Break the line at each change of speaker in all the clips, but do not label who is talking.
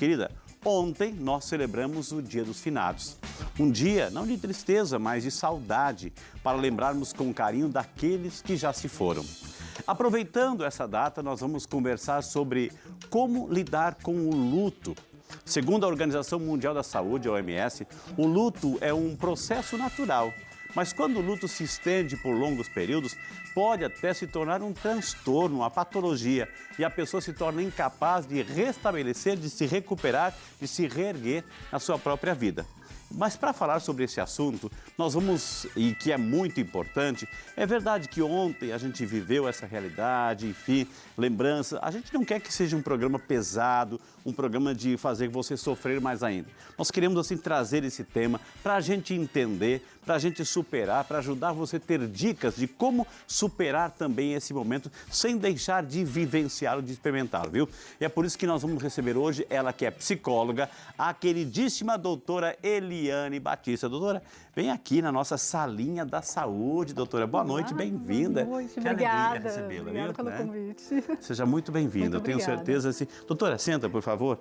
Querida, ontem nós celebramos o Dia dos Finados. Um dia não de tristeza, mas de saudade, para lembrarmos com carinho daqueles que já se foram. Aproveitando essa data, nós vamos conversar sobre como lidar com o luto. Segundo a Organização Mundial da Saúde, a OMS, o luto é um processo natural. Mas quando o luto se estende por longos períodos, pode até se tornar um transtorno, uma patologia, e a pessoa se torna incapaz de restabelecer, de se recuperar, de se reerguer na sua própria vida. Mas para falar sobre esse assunto, nós vamos, e que é muito importante, é verdade que ontem a gente viveu essa realidade, enfim, lembrança. A gente não quer que seja um programa pesado, um programa de fazer você sofrer mais ainda. Nós queremos, assim, trazer esse tema para a gente entender, para a gente superar, para ajudar você a ter dicas de como superar também esse momento sem deixar de vivenciá-lo, de experimentá-lo, viu? E é por isso que nós vamos receber hoje ela que é psicóloga, a queridíssima doutora Eliane Batista. Doutora, vem aqui na nossa salinha da saúde, doutora. Boa noite, bem-vinda.
Boa noite,
que
obrigada.
alegria recebê-la,
Obrigada
viu?
pelo convite.
Seja muito bem-vinda. Eu tenho certeza. Doutora, senta, por favor.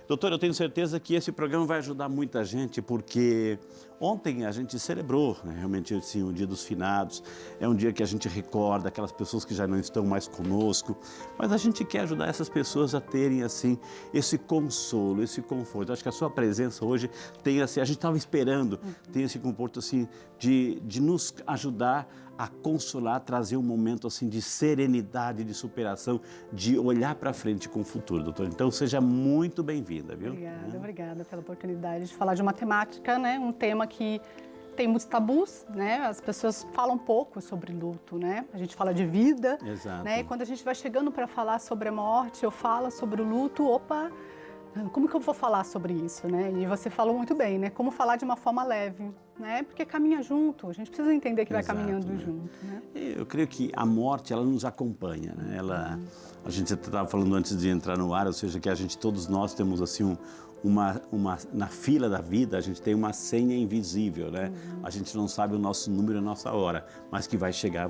Doutora, eu tenho certeza que esse programa vai ajudar muita gente, porque ontem a gente celebrou, né, realmente assim, o Dia dos Finados. É um dia que a gente recorda aquelas pessoas que já não estão mais conosco, mas a gente quer ajudar essas pessoas a terem assim, esse consolo, esse conforto. Acho que a sua presença hoje tem assim, a gente estava esperando, tem esse conforto assim, de nos ajudar a consolar, trazer um momento assim de serenidade, de superação, de olhar para frente com o futuro, doutora. Então, seja muito bem-vinda, viu?
Obrigada pela oportunidade de falar de uma temática, né? Um tema que tem muitos tabus, né? As pessoas falam pouco sobre luto, né? A gente fala de vida,
Exato.
né? E quando a gente vai chegando para falar sobre a morte, ou fala sobre o luto, opa, como que eu vou falar sobre isso, né? E você falou muito bem, né? Como falar de uma forma leve, né? Porque caminha junto, a gente precisa entender que vai caminhando junto, né?
Eu creio que a morte, ela nos acompanha, né? A gente estava falando antes de entrar no ar, ou seja, que todos nós temos assim na fila da vida, a gente tem uma senha invisível, né? A gente não sabe o nosso número, a nossa hora, mas que vai chegar,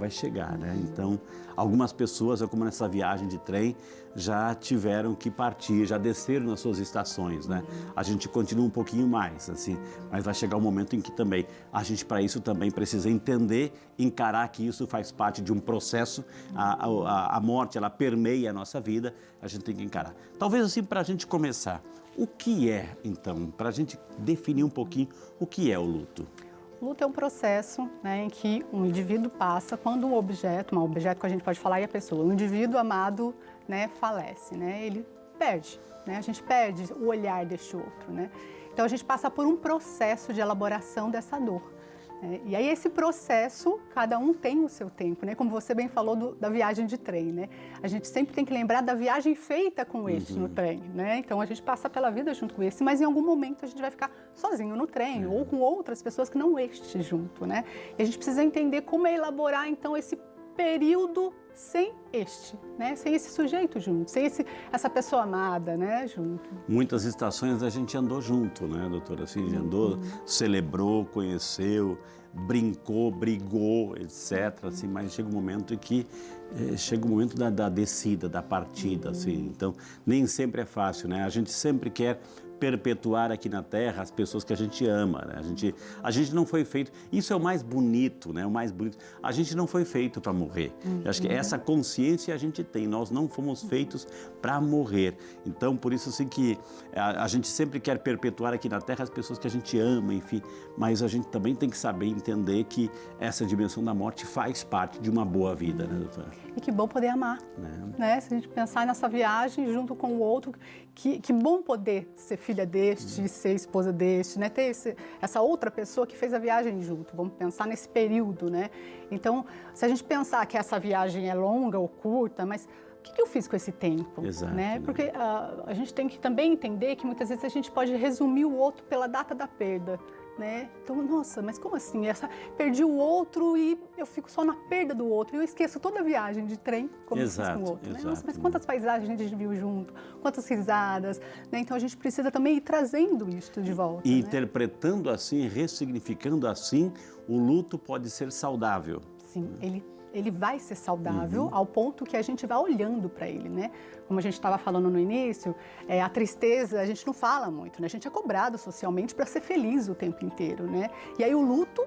né? Então, algumas pessoas, como nessa viagem de trem, já tiveram que partir, já desceram nas suas estações, né? A gente continua um pouquinho mais, assim, mas vai chegar um momento em que também, a gente para isso também precisa entender, encarar que isso faz parte de um processo, a morte, ela permeia a nossa vida, a gente tem que encarar. Talvez assim, para a gente começar, o que é, então, para a gente definir um pouquinho, o que é o luto?
O luto é um processo, né, em que um indivíduo passa quando um objeto que a gente pode falar é a pessoa, um indivíduo amado, né, falece, né, ele perde, né, a gente perde o olhar deste outro, né. Então a gente passa por um processo de elaboração dessa dor. E aí esse processo, cada um tem o seu tempo, né? Como você bem falou da viagem de trem, né? A gente sempre tem que lembrar da viagem feita com este no trem, né? Então a gente passa pela vida junto com esse, mas em algum momento a gente vai ficar sozinho no trem ou com outras pessoas que não este junto, né? E a gente precisa entender como elaborar então esse período sem este, né? Sem esse sujeito junto, sem essa pessoa amada, né, junto.
Muitas estações a gente andou junto, né, doutora? Assim, andou, celebrou, conheceu, brincou, brigou, etc. Assim, mas chega um momento em que chega o momento da descida, da partida, assim. Então, nem sempre é fácil, né? A gente sempre quer perpetuar aqui na Terra as pessoas que a gente ama, né? A gente não foi feito, isso é o mais bonito, né? O mais bonito, a gente não foi feito para morrer. Eu acho que essa consciência a gente tem, nós não fomos feitos para morrer. Então, por isso assim que a gente sempre quer perpetuar aqui na Terra as pessoas que a gente ama, enfim, mas a gente também tem que saber entender que essa dimensão da morte faz parte de uma boa vida, né, doutora?
E que bom poder amar, né? Se a gente pensar nessa viagem junto com o outro, que bom poder ser filha deste, ser esposa deste, né? Ter essa outra pessoa que fez a viagem junto. Vamos pensar nesse período, né? Então, se a gente pensar que essa viagem é longa ou curta, mas o que eu fiz com esse tempo?
Exato,
né? Porque a gente tem que também entender que muitas vezes a gente pode resumir o outro pela data da perda. Né? Então, nossa, mas como assim? Perdi o outro e eu fico só na perda do outro. E eu esqueço toda a viagem de trem, como eu fiz com o outro. Né? Nossa, mas quantas paisagens a gente viu junto, quantas risadas. Né? Então, a gente precisa também ir trazendo isso de volta.
E
né?
interpretando assim, ressignificando assim, o luto pode ser saudável.
Sim, ele ele vai ser saudável ao ponto que a gente vai olhando para ele, né? Como a gente estava falando no início, a tristeza a gente não fala muito, né? A gente é cobrado socialmente para ser feliz o tempo inteiro, né? E aí o luto,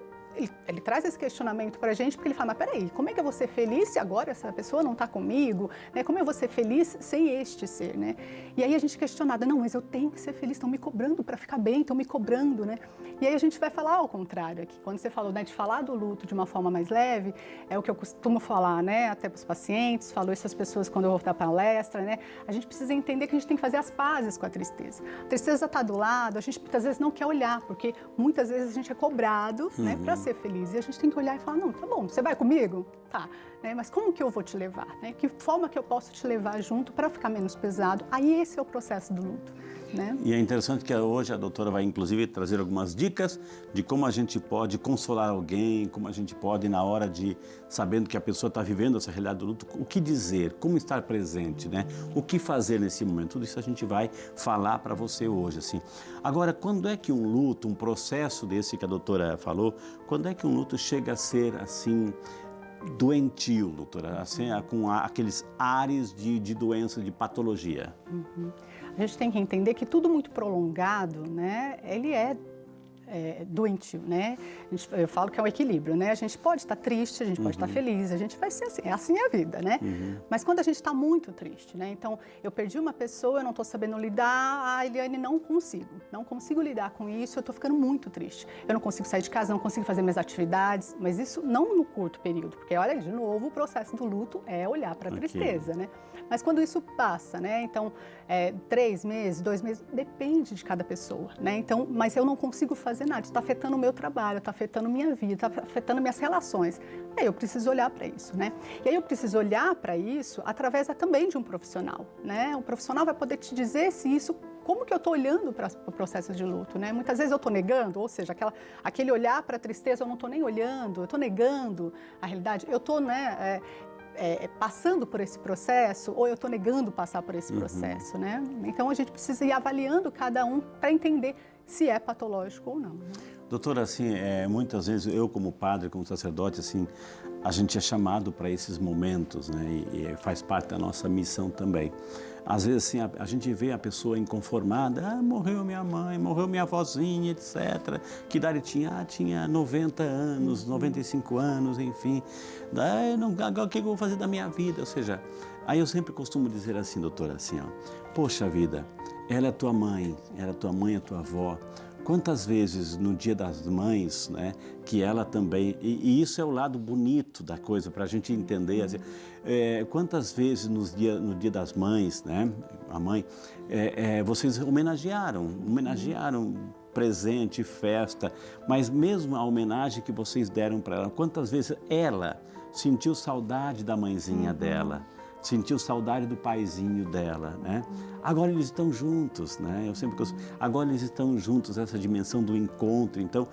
ele traz esse questionamento para a gente, porque ele fala, mas peraí, como é que eu vou ser feliz se agora essa pessoa não está comigo? Né? Como eu vou ser feliz sem este ser, né? E aí a gente questionada, não, mas eu tenho que ser feliz, estão me cobrando para ficar bem, estão me cobrando, né? E aí a gente vai falar ao contrário aqui. Quando você falou, né, de falar do luto de uma forma mais leve, é o que eu costumo falar, né, até para os pacientes, falo isso às pessoas quando eu vou dar palestra, né? A gente precisa entender que a gente tem que fazer as pazes com a tristeza. A tristeza está do lado, a gente muitas vezes não quer olhar, porque muitas vezes a gente é cobrado, né, para ser feliz. E a gente tem que olhar e falar, não, tá bom, você vai comigo? Tá, né? Mas como que eu vou te levar? Né? Que forma que eu posso te levar junto para ficar menos pesado? Aí esse é o processo do luto. Né?
E é interessante que hoje a doutora vai, inclusive, trazer algumas dicas de como a gente pode consolar alguém, como a gente pode, na hora de, sabendo que a pessoa está vivendo essa realidade do luto, o que dizer, como estar presente, né? O que fazer nesse momento. Tudo isso a gente vai falar para você hoje, assim. Agora, quando é que um luto, um processo desse que a doutora falou, quando é que um luto chega a ser, assim, doentio, doutora, assim, com aqueles ares de doença, de patologia?
A gente tem que entender que tudo muito prolongado, né, ele é doentio, né? Eu falo que é um equilíbrio, né? A gente pode estar triste, a gente pode estar feliz, a gente vai ser assim, assim é a vida, né? Mas quando a gente está muito triste, né? Então, eu perdi uma pessoa, eu não estou sabendo lidar, Eliane, não consigo lidar com isso, eu estou ficando muito triste. Eu não consigo sair de casa, não consigo fazer minhas atividades, mas isso não no curto período, porque olha, de novo, o processo do luto é olhar para a tristeza, né? Mas quando isso passa, né? Então, 3 meses, 2 meses, depende de cada pessoa, né? Então, mas eu não consigo fazer nada, isso está afetando o meu trabalho, está afetando minha vida, está afetando minhas relações. Aí eu preciso olhar para isso, né? E aí eu preciso olhar para isso através também de um profissional, né? O profissional vai poder te dizer se isso, como que eu estou olhando para o processo de luto, né? Muitas vezes eu estou negando, ou seja, aquele olhar para a tristeza, eu não estou nem olhando, eu estou negando a realidade, eu estou, né, passando por esse processo, ou eu estou negando passar por esse processo, né? Então a gente precisa ir avaliando cada um para entender se é patológico ou não. Né?
Doutora, assim, muitas vezes eu como padre, como sacerdote, assim, a gente é chamado para esses momentos, né? E faz parte da nossa missão também. Às vezes, assim, a gente vê a pessoa inconformada, morreu minha mãe, morreu minha avózinha, etc. Que idade tinha? Tinha 90 anos, 95 anos, enfim. Daí, agora o que eu vou fazer da minha vida? Ou seja, aí eu sempre costumo dizer assim, doutora, assim, ó, poxa vida, ela é tua mãe, a tua avó. Quantas vezes no Dia das Mães, né, que ela também, e isso é o lado bonito da coisa, para a gente entender, assim, quantas vezes no dia das Mães, né, a mãe, vocês homenagearam presente, festa, mas mesmo a homenagem que vocês deram para ela, quantas vezes ela sentiu saudade da mãezinha dela, sentiu saudade do paizinho dela, né? Agora eles estão juntos, né? Eu sempre gosto. Agora eles estão juntos, essa dimensão do encontro. Então,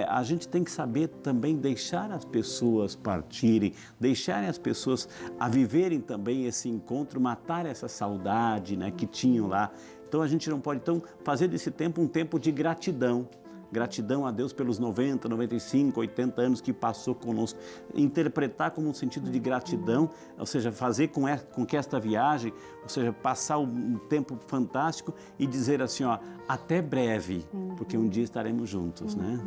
a gente tem que saber também deixar as pessoas partirem, deixarem as pessoas a viverem também esse encontro, matar essa saudade, né, que tinham lá. Então, a gente não pode, então, fazer desse tempo um tempo de gratidão. Gratidão a Deus pelos 90, 95, 80 anos que passou conosco. Interpretar como um sentido de gratidão, ou seja, fazer com que esta viagem, ou seja, passar um tempo fantástico e dizer assim, ó, até breve, porque um dia estaremos juntos, né?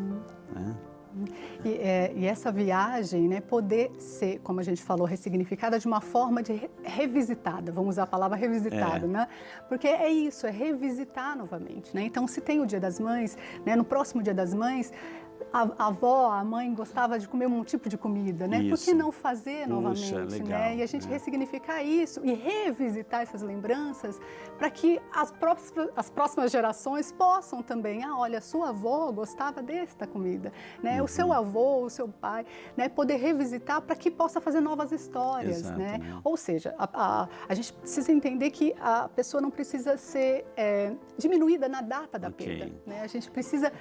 E essa viagem, né, poder ser, como a gente falou, ressignificada de uma forma de revisitada, vamos usar a palavra revisitada, né? Porque é isso, é revisitar novamente, né? Então, se tem o Dia das Mães, né, no próximo Dia das Mães, a avó, a mãe gostava de comer um tipo de comida, né? Por que não fazer novamente,
legal,
né? E a gente ressignificar isso e revisitar essas lembranças para que as próximas gerações possam também, olha, sua avó gostava desta comida, né? O seu avô, o seu pai, né? Poder revisitar para que possa fazer novas histórias, né? Ou seja, a gente precisa entender que a pessoa não precisa ser diminuída na data da perda, né? A gente precisa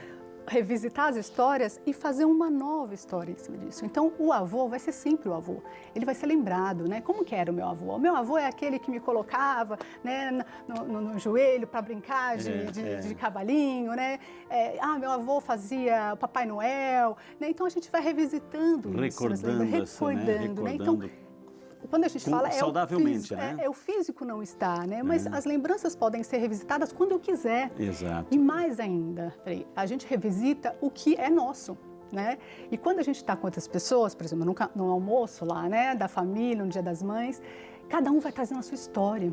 revisitar as histórias e fazer uma nova história em cima disso. Então, o avô vai ser sempre o avô. Ele vai ser lembrado, né? Como que era o meu avô? O meu avô é aquele que me colocava, né, no joelho para brincar de cavalinho, né? Meu avô fazia o Papai Noel, né? Então, a gente vai revisitando isso. Recordando, né? Então, quando a gente fala
saudavelmente,
o físico não está, né? Mas as lembranças podem ser revisitadas quando eu quiser.
Exato.
E mais ainda, a gente revisita o que é nosso, né? E quando a gente está com outras pessoas, por exemplo, no almoço lá, né, da família, no Dia das Mães, cada um vai trazendo a sua história.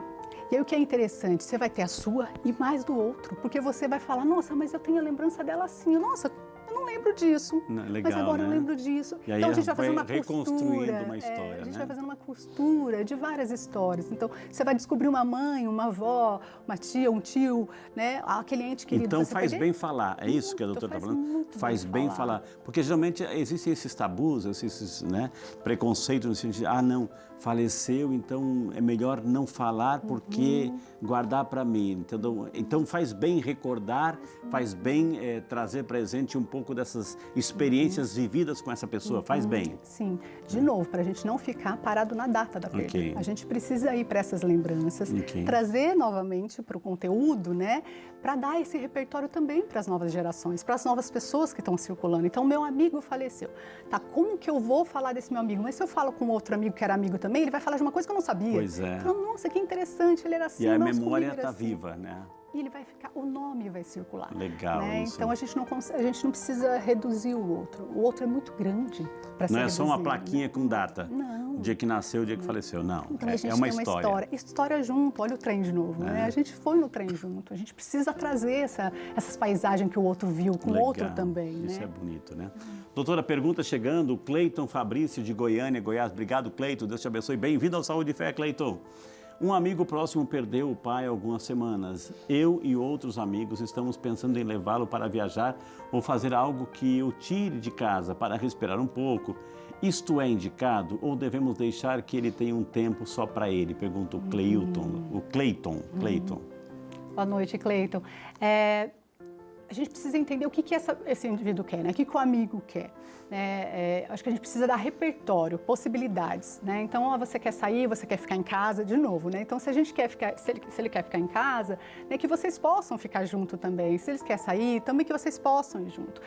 E aí o que é interessante, você vai ter a sua e mais do outro, porque você vai falar, nossa, mas eu tenho a lembrança dela assim, nossa, eu não lembro disso,
legal,
mas agora
né?
eu lembro disso.
E aí
então a gente vai fazendo uma
reconstruindo uma história,
a gente
né?
vai fazendo uma costura de várias histórias. Então você vai descobrir uma mãe, uma avó, uma tia, um tio, né? Aquele ente querido.
Então faz bem falar, é isso que a doutora está falando? Faz bem falar. Porque geralmente existem esses tabus, esses, né, preconceitos no sentido de, não, faleceu, então é melhor não falar porque guardar para mim. Entendeu? Então faz bem recordar, faz bem trazer presente um pouco dessas experiências vividas com essa pessoa, faz bem.
Sim, de novo, para a gente não ficar parado na data da perda. A gente precisa ir para essas lembranças, trazer novamente para o conteúdo, né, para dar esse repertório também para as novas gerações, para as novas pessoas que estão circulando. Então, meu amigo faleceu. Tá, como que eu vou falar desse meu amigo? Mas se eu falo com outro amigo que era amigo também, ele vai falar de uma coisa que eu não sabia.
Pois é.
Então, nossa, que interessante, ele era assim.
E a memória está viva, né?
E ele vai ficar, o nome vai circular.
Legal,
né?
isso.
Então a gente não precisa reduzir o outro. O outro é muito grande para ser reduzido.
Não é só uma plaquinha com data.
Não.
O dia que nasceu, o dia que faleceu. Não,
então, a gente
é uma
tem
história.
História junto, olha o trem de novo. Né? A gente foi no trem junto. A gente precisa trazer essas paisagens que o outro viu com o outro também.
Isso
né?
é bonito, né? Doutora, pergunta chegando, o Cleiton Fabrício de Goiânia, Goiás. Obrigado, Cleiton. Deus te abençoe. Bem-vindo ao Saúde e Fé, Cleiton. Um amigo próximo perdeu o pai há algumas semanas. Eu e outros amigos estamos pensando em levá-lo para viajar ou fazer algo que o tire de casa para respirar um pouco. Isto é indicado ou devemos deixar que ele tenha um tempo só para ele? Pergunta o Cleiton.
Boa noite, Cleiton. A gente precisa entender o que esse indivíduo quer, né? O que o amigo quer. Acho que a gente precisa dar repertório, possibilidades, né? Então, você quer sair, você quer ficar em casa, de novo, né? Então, se a gente quer ficar, se ele quer ficar em casa, né, que vocês possam ficar junto também. Se eles querem sair, também que vocês possam ir junto.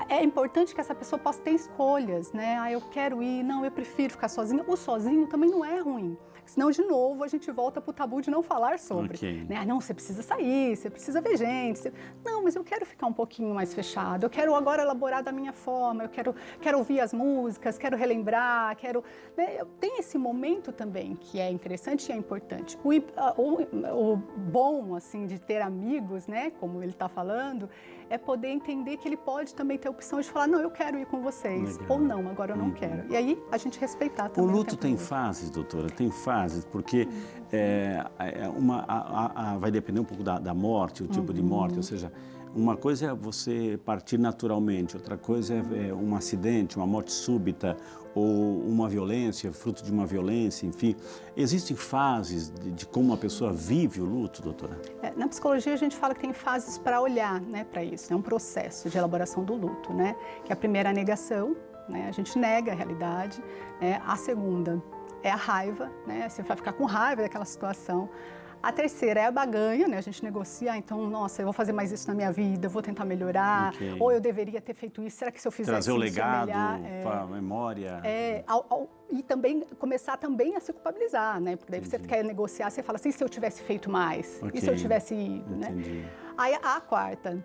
É importante que essa pessoa possa ter escolhas, né? Eu quero ir, não, eu prefiro ficar sozinha. O sozinho também não é ruim. Senão, de novo, a gente volta para o tabu de não falar sobre. Né? Não, você precisa sair, você precisa ver gente. Não, mas eu quero ficar um pouquinho mais fechado. Eu quero agora elaborar da minha forma. Eu quero ouvir as músicas, quero relembrar, né? Tem esse momento também que é interessante e é importante. O bom, assim, de ter amigos, né? Como ele está falando, é poder entender que ele pode também ter a opção de falar, não, eu quero ir com vocês. Legal. Ou não, agora eu não quero. E aí, a gente respeitar também.
O luto tem fases, doutora? Tem fases, porque vai depender um pouco da morte, o tipo de morte, ou seja, uma coisa é você partir naturalmente, outra coisa é um acidente, uma morte súbita ou uma violência, fruto de uma violência, enfim. Existem fases de como a pessoa vive o luto, doutora?
Na psicologia a gente fala que tem fases para olhar, né, para isso, é um processo de elaboração do luto, né? Que a primeira é a negação, né? A gente nega a realidade, né? A segunda é a raiva, né? Você vai ficar com raiva daquela situação. A terceira é a baganha, né? A gente negocia, então, nossa, eu vou fazer mais isso na minha vida, eu vou tentar melhorar, ou eu deveria ter feito isso, será que se eu fizesse isso,
trazer o legado para a memória.
E também começar também a se culpabilizar, né? Porque daí você quer negociar, você fala assim, se eu tivesse feito mais, e se eu tivesse ido, né? Aí a quarta...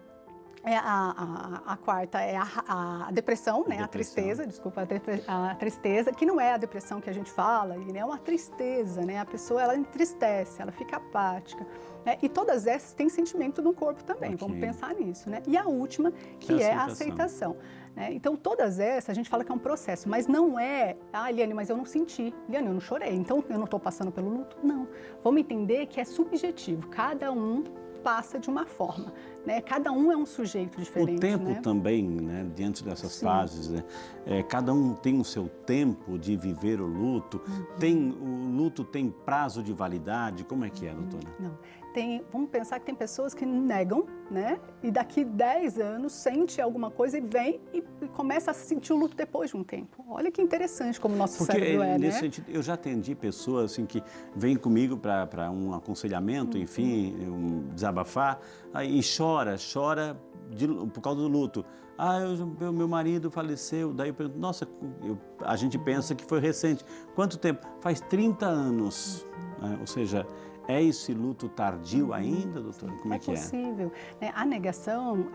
A quarta é a depressão, né? A tristeza, desculpa, a tristeza, que não é a depressão que a gente fala, é uma tristeza, né? A pessoa, ela entristece, ela fica apática, né? E todas essas têm sentimento no corpo também, vamos pensar nisso, né? E a última, que é a aceitação. Né? Então, todas essas, a gente fala que é um processo, mas não é, Eliane, mas eu não senti, Eliane, eu não chorei, então eu não estou passando pelo luto? Não. Vamos entender que é subjetivo, cada um passa de uma forma, né? Cada um é um sujeito diferente.
O tempo,
né?
Também, né? Diante dessas fases, né? Cada um tem o seu tempo de viver o luto. O luto tem prazo de validade? Como é que é, doutora?
Não. vamos pensar que tem pessoas que negam, né? E daqui 10 anos sente alguma coisa e vem e começa a sentir o luto depois de um tempo. Olha que interessante como o nosso cérebro é,
nesse
né?
sentido, eu já atendi pessoas assim, que vêm comigo para um aconselhamento, enfim, desabafar, e chora por causa do luto. Meu marido faleceu, daí eu pergunto, nossa, a gente pensa que foi recente. Quanto tempo? Faz 30 anos. Né? Ou seja, é esse luto tardio ainda, doutora? Como é que é?
É possível. Né? A negação,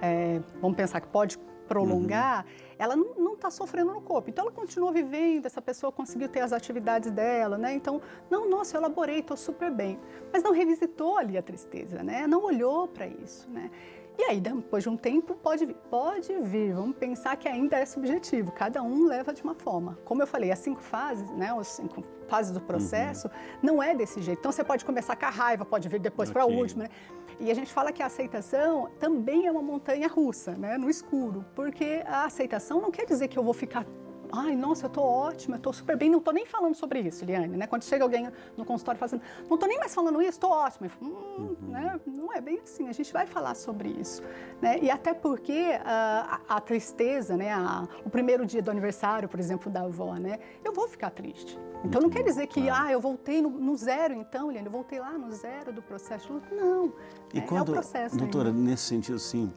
vamos pensar que pode prolongar, ela não está sofrendo no corpo. Então, ela continua vivendo, essa pessoa conseguiu ter as atividades dela, né? Então, nossa, eu elaborei, estou super bem. Mas não revisitou ali a tristeza, né? Não olhou para isso, né? E aí, depois de um tempo, pode vir. Vamos pensar que ainda é subjetivo, cada um leva de uma forma. Como eu falei, as 5 fases, né, as 5 fases do processo, não é desse jeito. Então, você pode começar com a raiva, pode vir depois para a última, né? E a gente fala que a aceitação também é uma montanha russa, né, no escuro, porque a aceitação não quer dizer que eu vou ficar... Ai, nossa, eu estou ótima, eu estou super bem, não estou nem falando sobre isso, Liane, né? Quando chega alguém no consultório fazendo, não estou nem mais falando isso, estou ótima. Né? Não é bem assim, a gente vai falar sobre isso, né? E até porque a tristeza, né? O primeiro dia do aniversário, por exemplo, da avó, né? Eu vou ficar triste. Então, não quer dizer que, eu voltei no zero, então, Liane, eu voltei lá no zero do processo. Não,
e quando,
é o processo.
Doutora,
ainda.
nesse sentido, assim,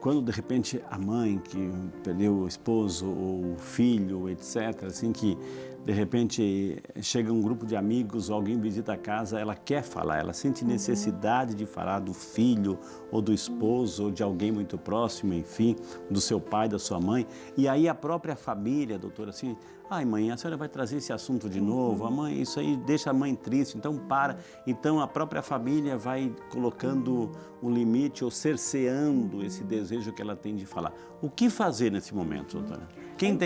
quando de repente a mãe que perdeu o esposo ou o filho, etc., assim, que de repente chega um grupo de amigos ou alguém visita a casa, ela quer falar, ela sente necessidade de falar do filho ou do esposo ou de alguém muito próximo, enfim, do seu pai, da sua mãe, e aí a própria família, doutora, assim, ai mãe, a senhora vai trazer esse assunto de novo, a mãe, isso aí deixa a mãe triste, então para. Então a própria família vai colocando um limite ou cerceando esse desejo que ela tem de falar. O que fazer nesse momento, doutora? Quem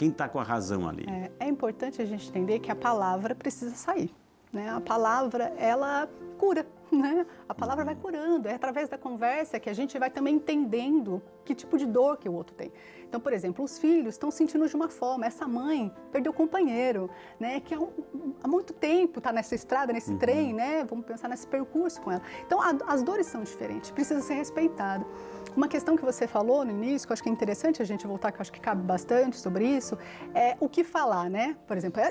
está com a razão ali?
É importante a gente entender que a palavra precisa sair, né? A palavra, ela cura, né? A palavra vai curando, é através da conversa que a gente vai também entendendo que tipo de dor que o outro tem. Então, por exemplo, os filhos estão sentindo de uma forma, essa mãe perdeu o companheiro, né? Que há muito tempo está nessa estrada, nesse trem, né? Vamos pensar nesse percurso com ela. Então, as dores são diferentes, precisa ser respeitado. Uma questão que você falou no início, que eu acho que é interessante a gente voltar, que eu acho que cabe bastante sobre isso, é o que falar, né? Por exemplo,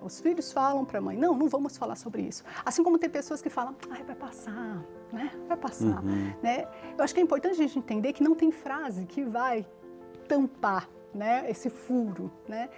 os filhos falam para a mãe, não vamos falar sobre isso. Assim como tem pessoas que falam, vai passar, né? Vai passar, né? Eu acho que é importante a gente entender que não tem frase que vai tampar, né, esse furo, né?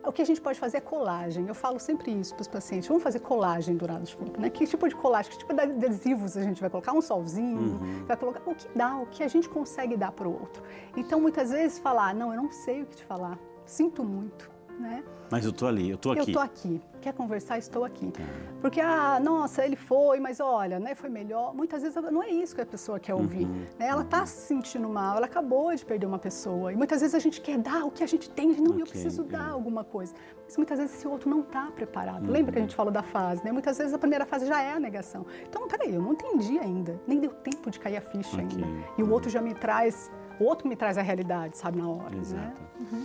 O que a gente pode fazer é colagem. Eu falo sempre isso para os pacientes. Vamos fazer colagem do lado de fora, né? Que tipo de colagem, que tipo de adesivos a gente vai colocar? Um solzinho, vai colocar o que dá, o que a gente consegue dar para o outro. Então, muitas vezes falar, não, eu não sei o que te falar, sinto muito, né?
Mas eu estou ali, eu estou aqui.
Eu estou aqui. Quer conversar? Estou aqui. Porque, nossa, ele foi, mas olha, né, foi melhor. Muitas vezes não é isso que a pessoa quer ouvir. Né? Ela está se sentindo mal, ela acabou de perder uma pessoa. E muitas vezes a gente quer dar o que a gente tem. Não, eu preciso dar alguma coisa. Mas muitas vezes esse outro não está preparado. Lembra que a gente falou da fase, né? Muitas vezes a primeira fase já é a negação. Então, peraí, eu não entendi ainda. Nem deu tempo de cair a ficha ainda. E o outro já me traz... O outro me traz a realidade, sabe, na hora.
Exato.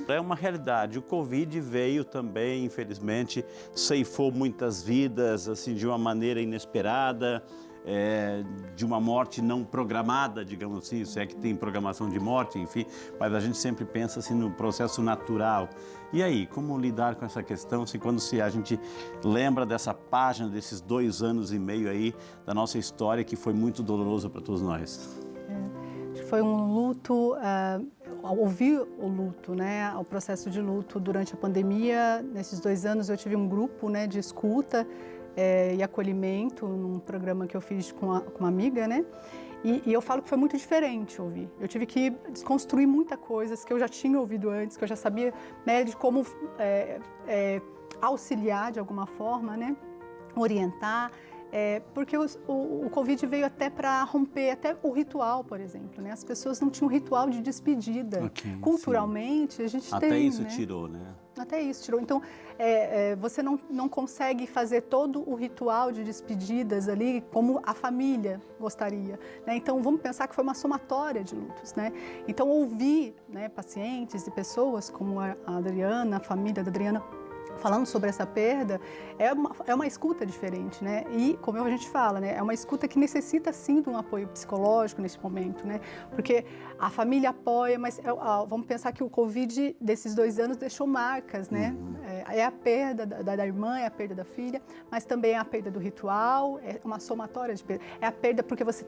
Né?
É uma realidade. O Covid veio também, infelizmente, ceifou muitas vidas, assim, de uma maneira inesperada, de uma morte não programada, digamos assim, se é que tem programação de morte, enfim, mas a gente sempre pensa assim no processo natural. E aí, como lidar com essa questão, assim, quando a gente lembra dessa página, desses 2 anos e meio aí da nossa história, que foi muito doloroso para todos nós?
Foi um luto, ouvir o luto, né, o processo de luto durante a pandemia. Nesses 2 anos eu tive um grupo, né, de escuta e acolhimento, num programa que eu fiz com uma amiga, né, e eu falo que foi muito diferente ouvir. Eu tive que desconstruir muitas coisas que eu já tinha ouvido antes, que eu já sabia, né, de como auxiliar de alguma forma, né, orientar. Porque o Covid veio até para romper até o ritual, por exemplo, né? As pessoas não tinham ritual de despedida. Culturalmente, a gente
até
tem,
isso,
né?
tirou, né?
Até isso tirou. Então, você não consegue fazer todo o ritual de despedidas ali como a família gostaria, né? Então, vamos pensar que foi uma somatória de lutos, né? Então, ouvir, né, pacientes e pessoas como a Adriana, a família da Adriana, falando sobre essa perda, é uma escuta diferente, né? E, como a gente fala, né? É uma escuta que necessita, sim, de um apoio psicológico nesse momento, né? Porque a família apoia, mas vamos pensar que o Covid desses 2 anos deixou marcas, né? É a perda da irmã, é a perda da filha, mas também é a perda do ritual, é uma somatória de perda. É a perda porque você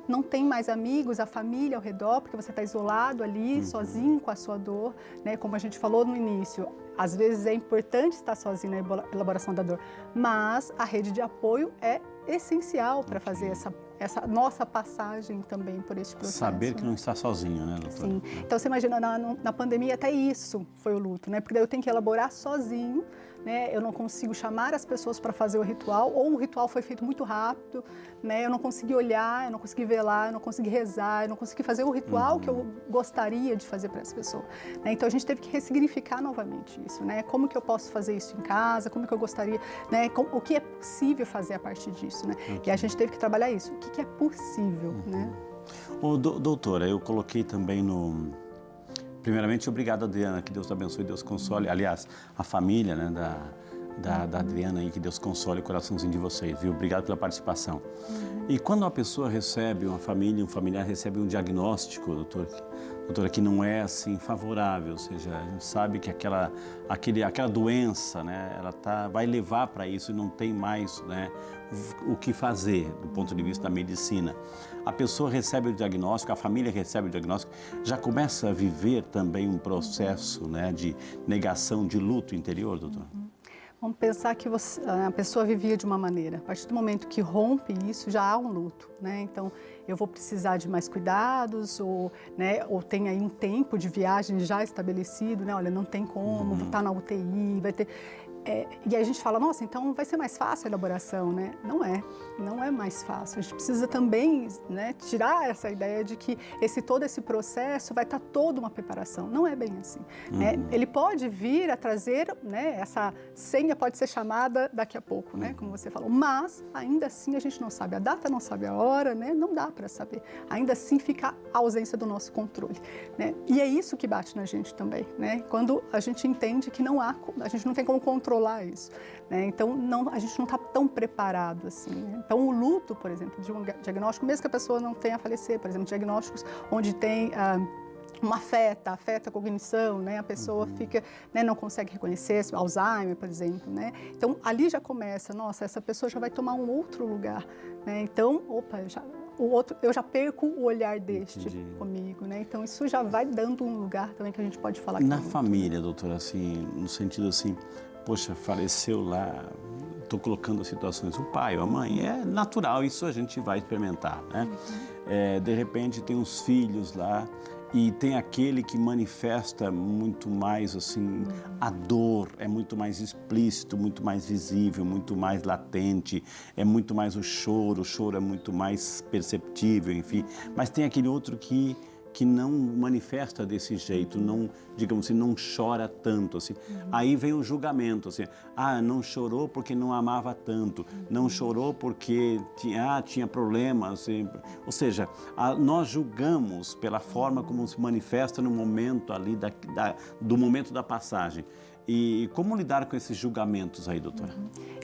não tem mais amigos, a família ao redor, porque você está isolado ali, sozinho com a sua dor, né? Como a gente falou no início, às vezes é importante estar sozinho na elaboração da dor, mas a rede de apoio é essencial para fazer essa nossa passagem também por este processo.
Saber que não está sozinho, né, doutora?
Sim. Então, você imagina, na pandemia até isso foi o luto, né? Porque daí eu tenho que elaborar sozinho, né? Eu não consigo chamar as pessoas para fazer o ritual, ou o ritual foi feito muito rápido, né? Eu não consegui olhar, eu não consegui velar, eu não consegui rezar, eu não consegui fazer o ritual que eu gostaria de fazer para essa pessoa, né? Então, a gente teve que ressignificar novamente isso, né? Como que eu posso fazer isso em casa, como que eu gostaria, né? O que é possível fazer a partir disso, né? E a gente teve que trabalhar isso. O que é possível, né?
Doutora, eu coloquei também Primeiramente, obrigado, Adriana, que Deus abençoe, Deus console. Aliás, a família, né, da Adriana aí, que Deus console o coraçãozinho de vocês, viu? Obrigado pela participação. E quando uma pessoa recebe, uma família, um familiar recebe um diagnóstico, doutora, que não é assim favorável, ou seja, a gente sabe que aquela doença, né, ela vai levar para isso e não tem mais, né, o que fazer do ponto de vista da medicina. A pessoa recebe o diagnóstico, a família recebe o diagnóstico, já começa a viver também um processo, né, de negação, de luto interior, doutor?
Vamos pensar que a pessoa vivia de uma maneira. A partir do momento que rompe isso, já há um luto, né? Então, eu vou precisar de mais cuidados, né, ou tem aí um tempo de viagem já estabelecido, né? Olha, não tem como, vou estar na UTI, vai ter... e a gente fala, nossa, então vai ser mais fácil a elaboração, né? Não é mais fácil. A gente precisa também, né, tirar essa ideia de que todo esse processo vai estar toda uma preparação. Não é bem assim, né? Ele pode vir a trazer, né, essa senha pode ser chamada daqui a pouco, né, como você falou, mas ainda assim a gente não sabe a data, não sabe a hora, né? Não dá para saber. Ainda assim fica a ausência do nosso controle, né? E é isso que bate na gente também, né? Quando a gente entende que a gente não tem como controlar isso, né? Então a gente não está tão preparado assim, né? Então o luto, por exemplo, de um diagnóstico, mesmo que a pessoa não tenha a falecer, por exemplo, diagnósticos onde tem afeta a cognição, né? A pessoa fica, né, não consegue reconhecer, Alzheimer, por exemplo, né? Então ali já começa, nossa, essa pessoa já vai tomar um outro lugar, né? Então, eu já perco o olhar deste comigo, né? Então isso já vai dando um lugar também que a gente pode falar.
Na família, doutora, assim, no sentido assim, poxa, faleceu lá, estou colocando situações, o pai ou a mãe, é natural, isso a gente vai experimentar, né? De repente tem os filhos lá e tem aquele que manifesta muito mais, assim, a dor, é muito mais explícito, muito mais visível, muito mais latente, é muito mais o choro é muito mais perceptível, enfim, mas tem aquele outro que não manifesta desse jeito, não, digamos assim, não chora tanto, assim. Aí vem o julgamento, assim, não chorou porque não amava tanto, não chorou porque tinha problemas, assim. Ou seja, nós julgamos pela forma como se manifesta no momento ali, do momento da passagem. E como lidar com esses julgamentos aí, doutora?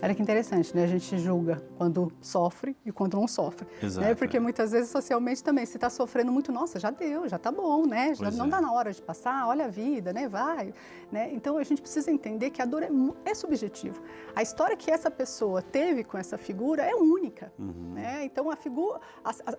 Olha que interessante, né? A gente julga quando sofre e quando não sofre.
Exato.
Né? Porque muitas vezes socialmente também, se está sofrendo muito, nossa, já deu, já tá bom, né? Já não dá na hora de passar, olha a vida, né? Vai. Né? Então a gente precisa entender que a dor é subjetiva. A história que essa pessoa teve com essa figura é única. Né? Então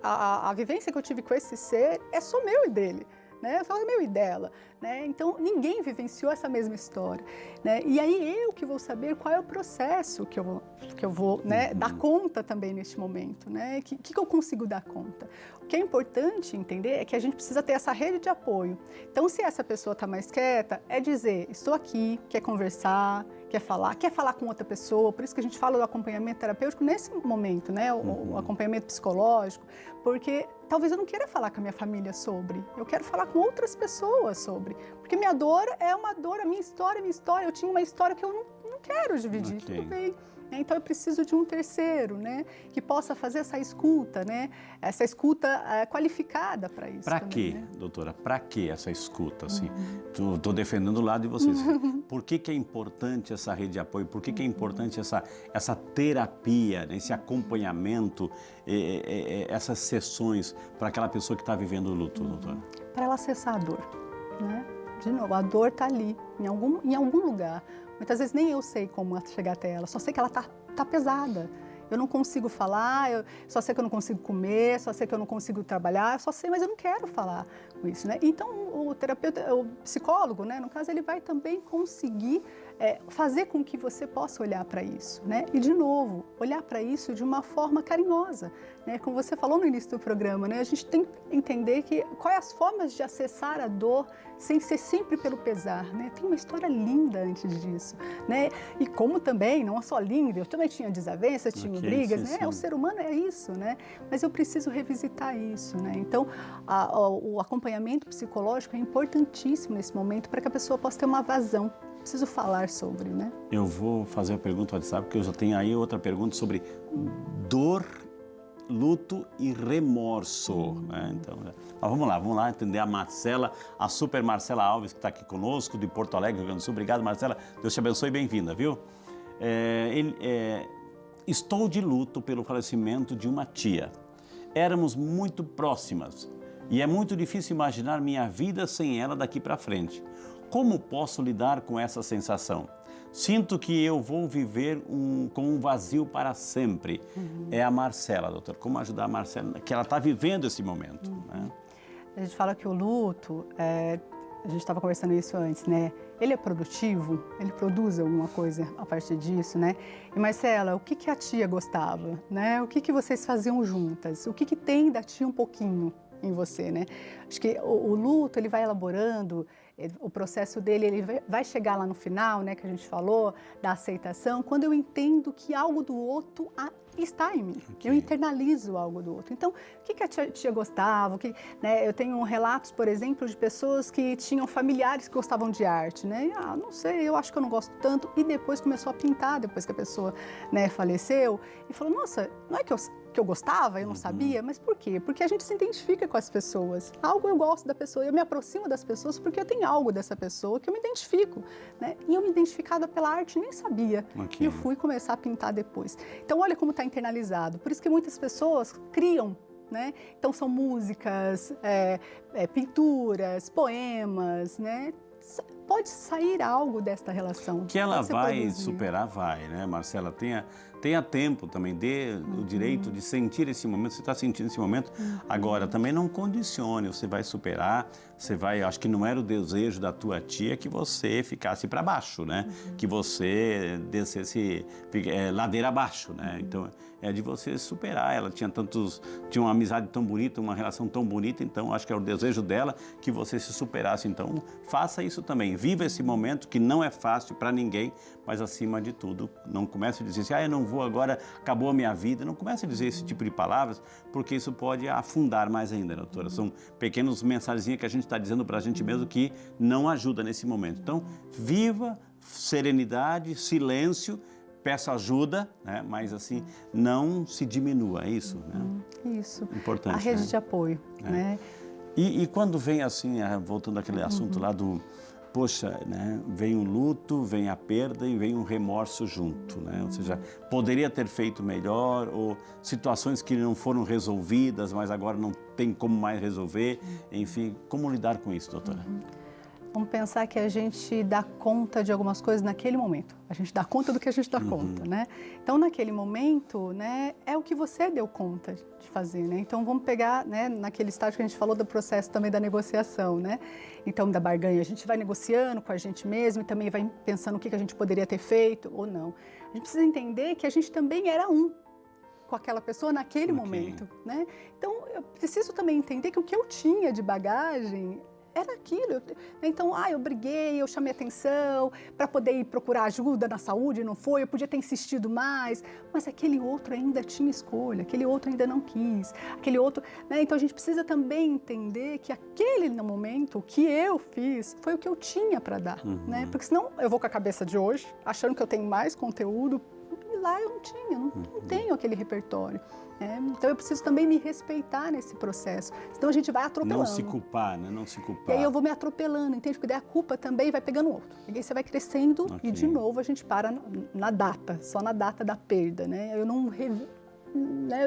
a vivência que eu tive com esse ser é só meu e dele. Né? Eu falo meu e dela, né? Então ninguém vivenciou essa mesma história, né? E aí eu que vou saber qual é o processo que eu vou, né, dar conta também neste momento, né? Que eu consigo dar conta? O que é importante entender é que a gente precisa ter essa rede de apoio. Então, se essa pessoa está mais quieta, é dizer, estou aqui, quer conversar, quer falar com outra pessoa. Por isso que a gente fala do acompanhamento terapêutico nesse momento, né? O acompanhamento psicológico, porque talvez eu não queira falar com a minha família sobre, eu quero falar com outras pessoas sobre, porque minha dor é uma dor, a minha história, eu tinha uma história que eu não quero dividir, tudo bem. né? Então eu preciso de um terceiro, né, que possa fazer essa escuta, né, essa escuta qualificada para isso.
Para
também,
quê,
né?
doutora? Para que essa escuta? Assim, estou defendendo o lado de vocês. Por que é importante essa rede de apoio? Por que é importante essa terapia, né, esse acompanhamento, essas sessões para aquela pessoa que está vivendo o luto, doutora?
Para ela acessar a dor, né? De novo, a dor está ali, em algum lugar. Muitas vezes nem eu sei como chegar até ela, só sei que ela tá pesada. Eu não consigo falar, eu só sei que eu não consigo comer, só sei que eu não consigo trabalhar, só sei, mas eu não quero falar com isso, né? Então, o terapeuta, o psicólogo, né, no caso, ele vai também conseguir fazer com que você possa olhar para isso, né? E, de novo, olhar para isso de uma forma carinhosa, né? Como você falou no início do programa, né? A gente tem que entender quais as formas de acessar a dor sem ser sempre pelo pesar, né? Tem uma história linda antes disso, né? E como também, não é só linda, eu também tinha desavenças, tinha brigas,
sim,
né?
sim.
O ser humano é isso, né? Mas eu preciso revisitar isso, né? Então, o acompanhamento psicológico é importantíssimo nesse momento para que a pessoa possa ter uma vazão. Preciso falar sobre, né?
Eu vou fazer a pergunta no WhatsApp, porque eu já tenho aí outra pergunta sobre dor, luto e remorso, né? Então, mas vamos lá atender a Marcela, a super Marcela Alves, que está aqui conosco, de Porto Alegre, Rio Grande do Sul. Obrigado, Marcela. Deus te abençoe e bem-vinda, viu? Estou de luto pelo falecimento de uma tia. Éramos muito próximas e é muito difícil imaginar minha vida sem ela daqui para frente. Como posso lidar com essa sensação? Sinto que eu vou viver com um vazio para sempre. É a Marcela, doutor. Como ajudar a Marcela, que ela está vivendo esse momento, né?
A gente fala que o luto, a gente estava conversando isso antes, né? Ele é produtivo, ele produz alguma coisa a partir disso, né? E Marcela, o que a tia gostava, né? O que vocês faziam juntas? O que tem da tia um pouquinho em você, né? Acho que o luto, ele vai elaborando, o processo dele, ele vai chegar lá no final, né, que a gente falou, da aceitação, quando eu entendo que algo do outro está em mim. Okay. Eu internalizo algo do outro. Então, o que a tia gostava? Né, eu tenho relatos, por exemplo, de pessoas que tinham familiares que gostavam de arte, né? Não sei, eu acho que eu não gosto tanto. E depois começou a pintar, depois que a pessoa, né, faleceu. E falou, nossa, não é que eu gostava, eu não sabia, mas por quê? Porque a gente se identifica com as pessoas. Algo eu gosto da pessoa, eu me aproximo das pessoas porque eu tenho algo dessa pessoa que eu me identifico, né? E eu me identificava pela arte nem sabia. Okay. E eu fui começar a pintar depois. Então, olha como está internalizado. Por isso que muitas pessoas criam, né? Então, são músicas, pinturas, poemas, né? Pode sair algo desta relação.
Que ela vai superar, vai, né, Marcela? Tenha tempo também, dê o direito de sentir esse momento, você está sentindo esse momento. Agora, também não condicione, você vai superar, acho que não era o desejo da tua tia que você ficasse para baixo, né? Que você descesse ladeira abaixo, né? Então, é de você superar. Ela tinha uma amizade tão bonita, uma relação tão bonita, então acho que é o desejo dela que você se superasse. Então, faça isso também. Viva esse momento que não é fácil para ninguém, mas acima de tudo, não comece a dizer assim, eu não vou agora, acabou a minha vida. Não comece a dizer esse tipo de palavras, porque isso pode afundar mais ainda, doutora. São pequenas mensagenzinhas que a gente está dizendo para a gente mesmo que não ajuda nesse momento. Então, viva, serenidade, silêncio, peça ajuda, né? Mas assim, não se diminua, é isso, né?
Isso.
Importante,
a rede, né, de apoio, né?
E quando vem assim, voltando àquele assunto lá do, poxa, né? Vem o luto, vem a perda e vem um remorso junto, né? Ou seja, poderia ter feito melhor, ou situações que não foram resolvidas, mas agora não tem como mais resolver, enfim, como lidar com isso, doutora?
Vamos pensar que a gente dá conta de algumas coisas naquele momento. A gente dá conta do que a gente dá conta, né? Então, naquele momento, né, é o que você deu conta de fazer, né? Então, vamos pegar, né, naquele estágio que a gente falou do processo também da negociação, né? Então, da barganha, a gente vai negociando com a gente mesmo e também vai pensando o que a gente poderia ter feito ou não. A gente precisa entender que a gente também era um com aquela pessoa naquele momento, né? Então, eu preciso também entender que o que eu tinha de bagagem era aquilo. Então, eu briguei, eu chamei atenção para poder ir procurar ajuda na saúde, não foi, eu podia ter insistido mais, mas aquele outro ainda tinha escolha, aquele outro ainda não quis, aquele outro, né? Então, a gente precisa também entender que aquele momento, o que eu fiz, foi o que eu tinha para dar, né? Porque senão eu vou com a cabeça de hoje, achando que eu tenho mais conteúdo, lá eu não tinha, não tenho aquele repertório. Então eu preciso também me respeitar nesse processo, senão a gente vai atropelando.
Não se culpar, né? Não se culpar.
E aí eu vou me atropelando, entende? Porque daí a culpa também vai pegando outro. E aí você vai crescendo e de novo a gente para na data, só na data da perda, né? Eu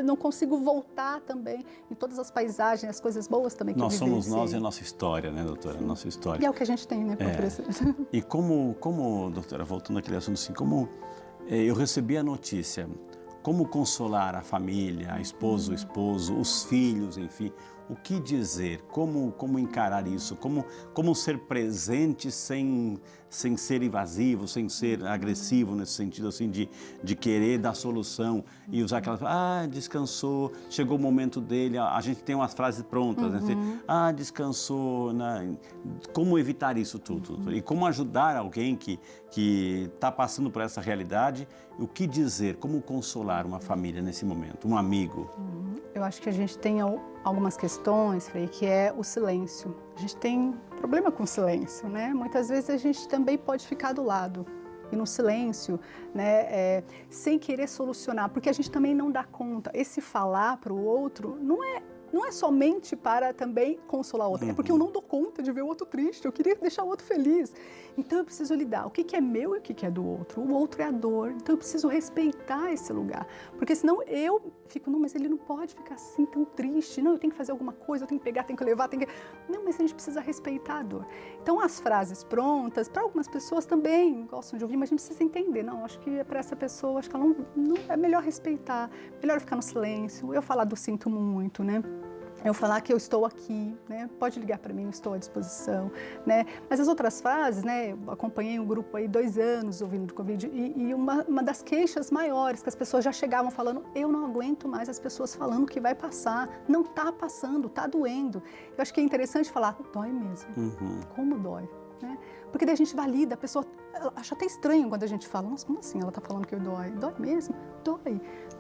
não consigo voltar também em todas as paisagens, as coisas boas também que eu vivenciei.
Nós somos nós e a nossa história, né, doutora? A nossa história.
E é o que a gente tem, né, para oferecer.
E como, doutora, voltando àquele assunto assim, como eu recebi a notícia, como consolar a família, a esposa, o esposo, os filhos, enfim, o que dizer, como encarar isso, como ser presente sem ser invasivo, sem ser agressivo nesse sentido assim de querer dar solução e usar aquelas, descansou, chegou o momento dele, a gente tem umas frases prontas, né? Descansou, né? Como evitar isso tudo? E como ajudar alguém que está passando por essa realidade, o que dizer, como consolar uma família nesse momento, um amigo?
Eu acho que a gente tem algumas questões, Frei, que é o silêncio. A gente tem problema com o silêncio, né? Muitas vezes a gente também pode ficar do lado e no silêncio, né, sem querer solucionar, porque a gente também não dá conta. Esse falar para o outro não é somente para também consolar o outro, é porque eu não dou conta de ver o outro triste, eu queria deixar o outro feliz. Então eu preciso lidar, o que é meu e o que é do outro? O outro é a dor, então eu preciso respeitar esse lugar, porque senão eu fico, não, mas ele não pode ficar assim tão triste, não, eu tenho que fazer alguma coisa, eu tenho que pegar, tenho que levar, Não, mas a gente precisa respeitar a dor. Então as frases prontas, para algumas pessoas também gostam de ouvir, mas a gente precisa entender, não, acho que para essa pessoa, acho que ela não é melhor respeitar, melhor ficar no silêncio, eu falar do sinto muito, né? Eu falar que eu estou aqui, né? Pode ligar para mim, eu estou à disposição, né? Mas as outras frases, né? Eu acompanhei um grupo aí 2 anos ouvindo do Covid e uma das queixas maiores que as pessoas já chegavam falando, eu não aguento mais as pessoas falando que vai passar, não está passando, está doendo. Eu acho que é interessante falar, dói mesmo, como dói, né? Porque daí a gente valida, a pessoa acha até estranho quando a gente fala, nossa, como assim ela está falando que dói? Dói mesmo?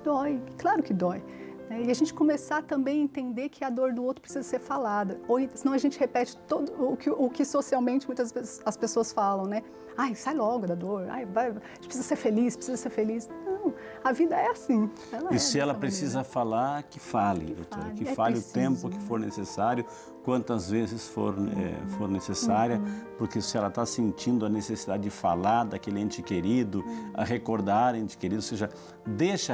Dói, claro que dói. E a gente começar também a entender que a dor do outro precisa ser falada, ou senão a gente repete todo o que socialmente muitas vezes as pessoas falam, né? Ai, sai logo da dor, a gente precisa ser feliz. Não, a vida é assim.
E se ela precisa falar, que fale, doutora, que fale o tempo que for necessário, quantas vezes for necessária, porque se ela está sentindo a necessidade de falar daquele ente querido, a recordar ente querido, ou seja,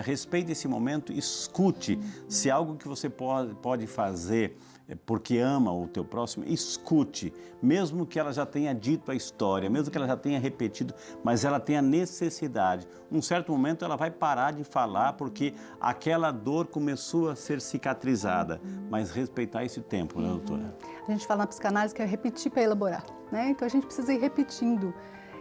respeite esse momento, escute. Se algo que você pode fazer porque ama o teu próximo, escute, mesmo que ela já tenha dito a história, mesmo que ela já tenha repetido, mas ela tenha necessidade. Um certo momento ela vai parar de falar porque aquela dor começou a ser cicatrizada, mas respeitar esse tempo, né, doutora?
A gente fala na psicanálise que é repetir para elaborar, né? Então a gente precisa ir repetindo.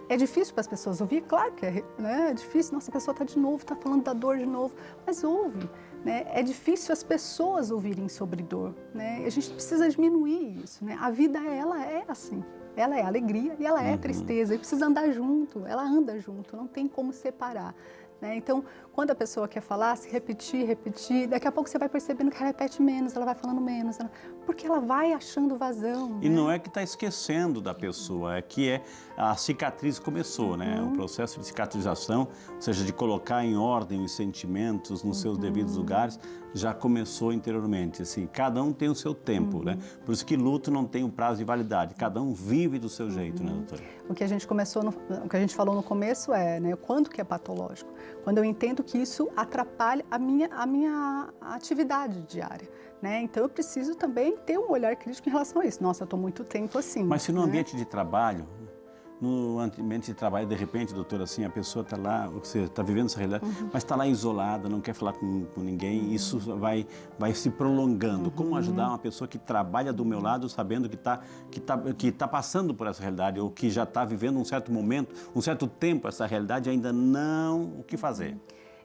É difícil para as pessoas ouvir? Claro que é difícil. Nossa, a pessoa está de novo, está falando da dor de novo, mas ouve. Né? É difícil as pessoas ouvirem sobre dor. Né? A gente precisa diminuir isso. Né? A vida, ela é assim. Ela é alegria e ela é tristeza. E precisa andar junto, ela anda junto, não tem como separar. Né? Então, quando a pessoa quer falar, se repetir, daqui a pouco você vai percebendo que ela repete menos, ela vai falando menos, porque ela vai achando vazão.
E não é que está esquecendo da pessoa, é que a cicatriz começou, né? O processo de cicatrização, ou seja, de colocar em ordem os sentimentos nos seus devidos lugares, já começou interiormente. Assim, cada um tem o seu tempo, né? Por isso que luto não tem um prazo de validade, cada um vive do seu jeito, né, doutora?
O que a gente falou no começo é, né, quando que é patológico? Quando eu entendo que isso atrapalha a minha atividade diária, né? Então eu preciso também ter um olhar crítico em relação a isso. Nossa, eu estou muito tempo assim.
Mas se no ambiente de trabalho, de repente, doutora, assim, a pessoa está lá, você está vivendo essa realidade, mas está lá isolada, não quer falar com ninguém, isso vai se prolongando. Como ajudar uma pessoa que trabalha do meu lado, sabendo que tá passando por essa realidade, ou que já está vivendo um certo momento, um certo tempo essa realidade, ainda não o que fazer?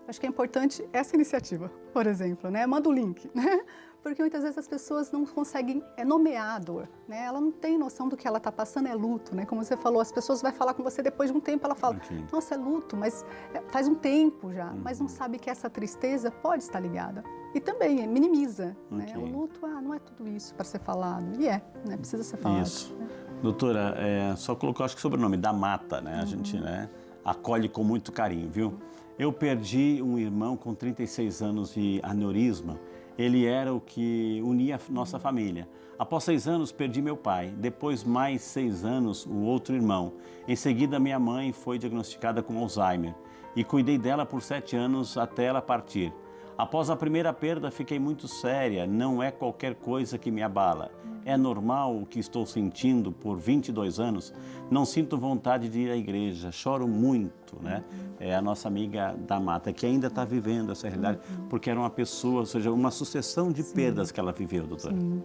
Acho que é importante essa iniciativa, por exemplo, né? Manda o link, né? Porque muitas vezes as pessoas não conseguem nomear a dor, né? Ela não tem noção do que ela está passando, é luto, né? Como você falou, as pessoas vão falar com você depois de um tempo, ela fala, nossa, é luto, mas faz um tempo já, mas não sabe que essa tristeza pode estar ligada. E também minimiza, né? O luto, não é tudo isso para ser falado, e né? Precisa ser falado.
Isso. Doutora, só colocou, acho que o sobrenome, da Mata, né? A gente, né? acolhe com muito carinho, viu? Eu perdi um irmão com 36 anos de aneurisma. Ele era o que unia a nossa família. Após 6 anos, perdi meu pai. Depois, mais 6 anos, o outro irmão. Em seguida, minha mãe foi diagnosticada com Alzheimer e cuidei dela por 7 anos até ela partir. Após a primeira perda, fiquei muito séria. Não é qualquer coisa que me abala. É normal o que estou sentindo por 22 anos. Não sinto vontade de ir à igreja. Choro muito, né? É a nossa amiga da Mata, que ainda está vivendo essa realidade, porque era uma pessoa, ou seja, uma sucessão de perdas que ela viveu, doutora.
Sim.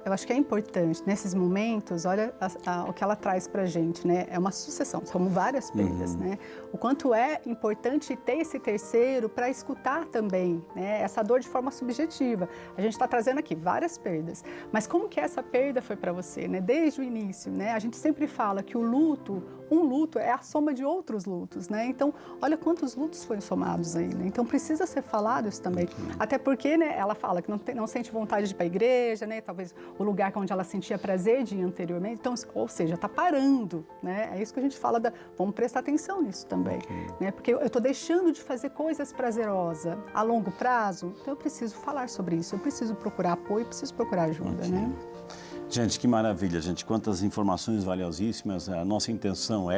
Eu acho que é importante, nesses momentos, olha o que ela traz para a gente, né? É uma sucessão, são várias perdas, né? O quanto é importante ter esse terceiro para escutar também, né? Essa dor de forma subjetiva. A gente está trazendo aqui várias perdas, mas como que essa perda foi para você, né? Desde o início, né? A gente sempre fala que um luto é a soma de outros lutos, né? Então, olha quantos lutos foram somados aí, né? Então, precisa ser falado isso também. Até porque, né, ela fala que não sente vontade de ir para a igreja, né? Talvez o lugar onde ela sentia prazer de ir anteriormente. Então, ou seja, está parando, né? É isso que a gente fala, vamos prestar atenção nisso também, né? Porque eu estou deixando de fazer coisas prazerosas a longo prazo, então eu preciso falar sobre isso, eu preciso procurar apoio, preciso procurar ajuda, né?
Gente, que maravilha, gente. Quantas informações valiosíssimas. A nossa intenção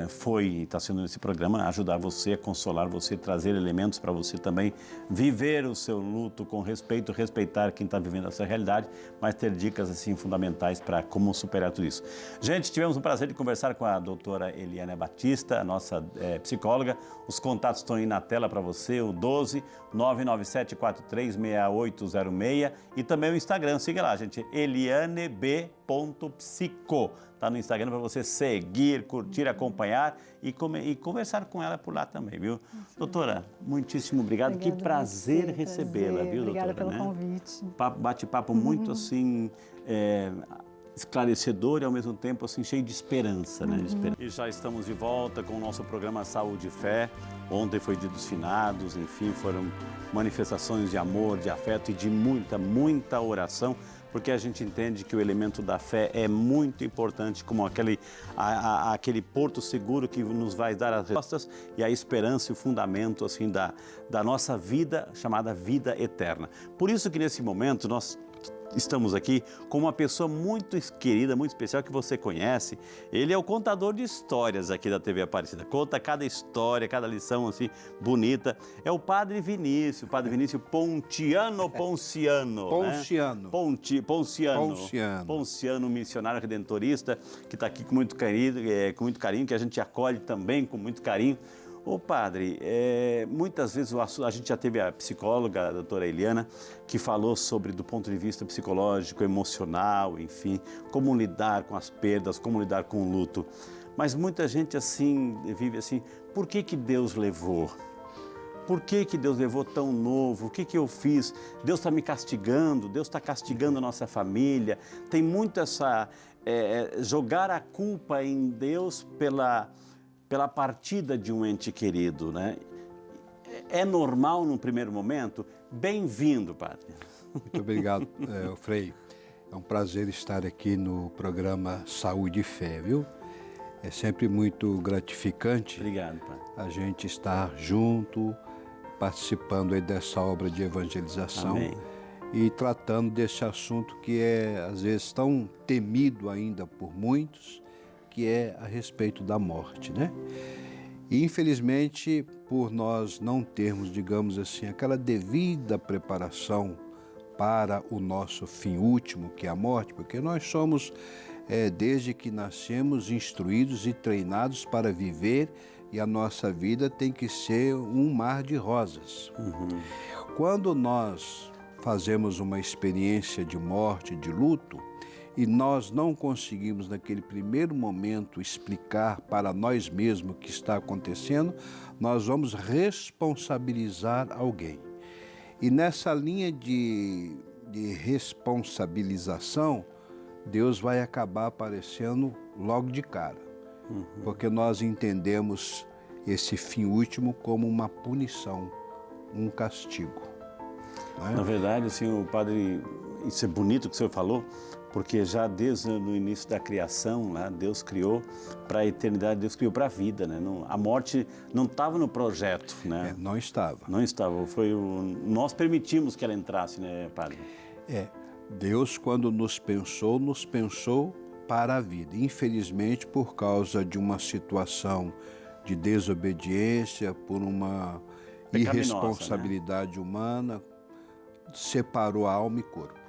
foi e está sendo nesse programa ajudar você, consolar você, trazer elementos para você também viver o seu luto com respeito, respeitar quem está vivendo essa realidade, mas ter dicas assim fundamentais para como superar tudo isso. Gente, tivemos o prazer de conversar com a doutora Eliana Batista, a nossa psicóloga. Os contatos estão aí na tela para você, o 12-997436806 e também o Instagram. Siga lá, gente, elianeb.psico. Está no Instagram para você seguir, curtir, acompanhar e conversar com ela por lá também, viu? Doutora, muitíssimo obrigado. Que prazer recebê-la, viu, doutora?
Obrigada pelo convite.
Bate-papo muito, assim, esclarecedor e, ao mesmo tempo, assim, cheio de esperança, né? E já estamos de volta com o nosso programa Saúde e Fé. Ontem foi Dia dos Finados, enfim, foram manifestações de amor, de afeto e de muita, muita oração, porque a gente entende que o elemento da fé é muito importante como aquele porto seguro que nos vai dar as respostas e a esperança e o fundamento assim, da nossa vida, chamada vida eterna. Por isso que nesse momento nós estamos aqui com uma pessoa muito querida, muito especial, que você conhece. Ele é o contador de histórias aqui da TV Aparecida. Conta cada história, cada lição assim bonita. É o Padre Vinícius Ponciano.
Ponciano.
Né? Ponciano, missionário redentorista, que está aqui com muito carinho, que a gente acolhe também com muito carinho. Ô padre, muitas vezes a gente já teve a psicóloga, a doutora Eliana, que falou sobre, do ponto de vista psicológico, emocional, enfim, como lidar com as perdas, como lidar com o luto. Mas muita gente assim, vive assim, por que Deus levou? Por que Deus levou tão novo? O que eu fiz? Deus está me castigando, Deus está castigando a nossa família. Tem muito essa, jogar a culpa em Deus pela partida de um ente querido, né? É normal num primeiro momento? Bem-vindo, padre.
Muito obrigado, Frei. É um prazer estar aqui no programa Saúde e Fé, viu? É sempre muito gratificante.
Obrigado, padre.
A gente estar junto, participando aí dessa obra de evangelização.
Amém.
E tratando desse assunto que é, às vezes, tão temido ainda por muitos, que é a respeito da morte, né? E, infelizmente, por nós não termos, digamos assim, aquela devida preparação para o nosso fim último, que é a morte, porque nós somos, desde que nascemos, instruídos e treinados para viver, e a nossa vida tem que ser um mar de rosas. Quando nós fazemos uma experiência de morte, de luto, e nós não conseguimos, naquele primeiro momento, explicar para nós mesmos o que está acontecendo, nós vamos responsabilizar alguém. E nessa linha de responsabilização, Deus vai acabar aparecendo logo de cara, porque nós entendemos esse fim último como uma punição, um castigo.
Na verdade, assim, o padre, isso é bonito que o senhor falou, Porque já desde o início da criação, né, Deus criou para a eternidade, Deus criou para a vida, né? A morte não estava no projeto, né?
Não estava.
Não estava, nós permitimos que ela entrasse, né, padre?
Deus, quando nos pensou para a vida. Infelizmente, por causa de uma situação de desobediência, por uma irresponsabilidade humana, separou alma e corpo.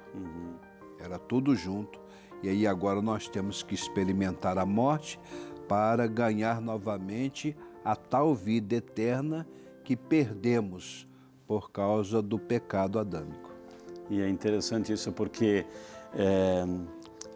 Era tudo junto. E aí agora nós temos que experimentar a morte para ganhar novamente a tal vida eterna que perdemos por causa do pecado adâmico.
E é interessante isso porque